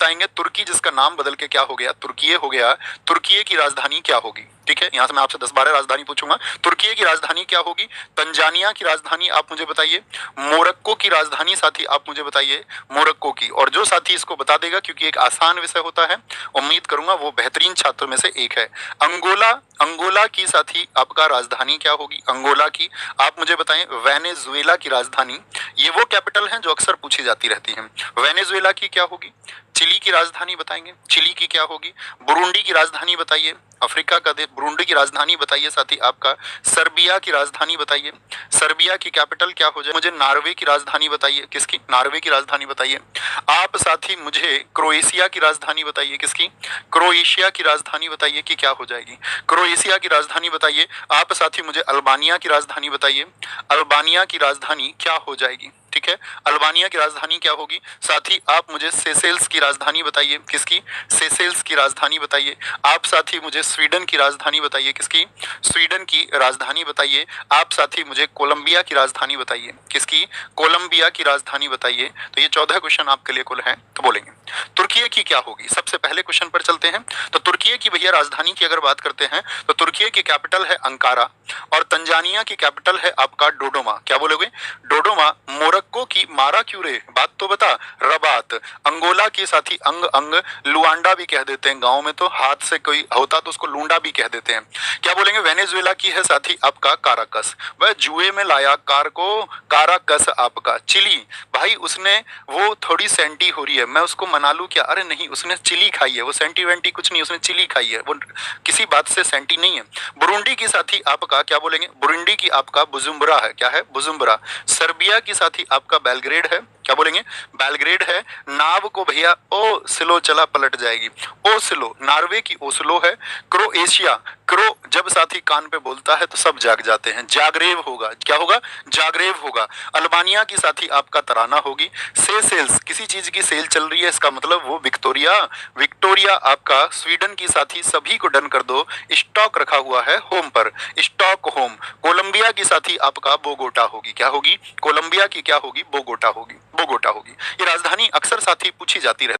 बताएंगे तुर्की जिसका नाम बदल के क्या हो गया, तुर्कीये हो गया, तुर्कीये की राजधानी क्या होगी। ठीक है, यहां से मैं आपसे 10-12 राजधानी पूछूंगा। तुर्की की राजधानी क्या होगी, तंजानिया की राजधानी आप मुझे बताइए, मोरक्को की राजधानी साथी आप मुझे बताइए, मोरक्को की। और जो साथी इसको बता देगा, क्योंकि एक आसान विषय होता है, उम्मीद करूंगा वो बेहतरीन छात्रों में से एक है। अंगोला, अंगोला की साथी आपका राजधानी क्या होगी, अंगोला की आप मुझे बताएं। वेनेजुएला की राजधानी, ये वो कैपिटल हैं जो अक्सर पूछी जाती रहती हैं। वेनेजुएला की क्या होगी, चिली की राजधानी बताएंगे, चिली की क्या होगी, बुरुंडी की राजधानी बताइए, अफ्रीका का देश, बुरुंडी की राजधानी बताइए साथी आपका, सर्बिया की राजधानी बताइए, सर्बिया की कैपिटल क्या हो जाए, मुझे नॉर्वे की राजधानी बताइए, किसकी, नॉर्वे की राजधानी बताइए। आप साथी मुझे क्रोएशिया की राजधानी बताइए, किसकी, क्रोएशिया की राजधानी बताइए कि क्या हो जाएगी, क्रोएशिया की राजधानी बताइए। आप साथी मुझे अल्बानिया की राजधानी बताइए, अल्बानिया की राजधानी क्या हो जाएगी। ठीक है, अल्बानिया की राजधानी क्या होगी। साथी आप मुझे सेशेल्स की राजधानी बताइए, किसकी, सेशेल्स की राजधानी बताइए। आप साथी मुझे स्वीडन की राजधानी बताइए, किसकी, स्वीडन की राजधानी बताइए। आप साथी मुझे कोलंबिया की राजधानी बताइए, किसकी, कोलंबिया की राजधानी बताइए। तो ये 14 क्वेश्चन आपके लिए कुल हैं। तो बोलेंगे तुर्की की क्या होगी। सबसे पहले क्वेश्चन पर चलते हैं। तो तुर्की की भैया राजधानी की अगर बात करते हैं तो तुर्की की कैपिटल है अंकारा और तंजानिया की कैपिटल है आपका डोडोमा। क्या बोलोगे, डोडोमा। मोरक्को की मारा क्यूरे, बात तो बता, रबात। अंगोला की साथी अंग अंग, लुआंडा भी कह देते हैं गांव में, तो हाथ से कोई होता तो उसको लूंडा भी कह देते हैं। क्या बोलेंगे, वेनेजुएला की है साथी आपका काराकस, वह जुए में लाया कार को, काराकस आपका। चिली, भाई उसने वो थोड़ी सेंटी हो रही है, मैं उसको मना लूं क्या, अरे नहीं उसने चिली खाई है, वो सेंटी वेंटी कुछ नहीं, उसने चिली खाई है, वो किसी बात से सेंटी नहीं है। बुरुंडी की साथी आपका क्या बोलेंगे, बुरुंडी की आपका बुजुम्बरा है, क्या है, बुजुम्बरा। सर्बिया की साथी आपका बेलग्रेड है, क्या बोलेंगे, बेलग्रेड है। नाव को भैया ओ सिलो चला पलट जाएगी, ओस्लो, नॉर्वे की ओस्लो है। क्रोएशिया, क्रो जब साथी कान पे बोलता है तो सब जाग जाते हैं, जागरेव होगा, क्या होगा, जागरेव होगा। अल्बानिया की साथी आपका तराना होगी। सेशेल्स, किसी चीज की सेल चल रही है, इसका मतलब वो विक्टोरिया, विक्टोरिया आपका। स्वीडन की साथी सभी को डन कर दो, स्टॉक रखा हुआ है होम पर, स्टॉक होम। कोलंबिया की साथी आपका बोगोटा होगी, क्या होगी, कोलंबिया की क्या होगी, बोगोटा होगी, बोगोटा होगी। ये राजधानी अक्सर साथी पूछी जाती रहती है।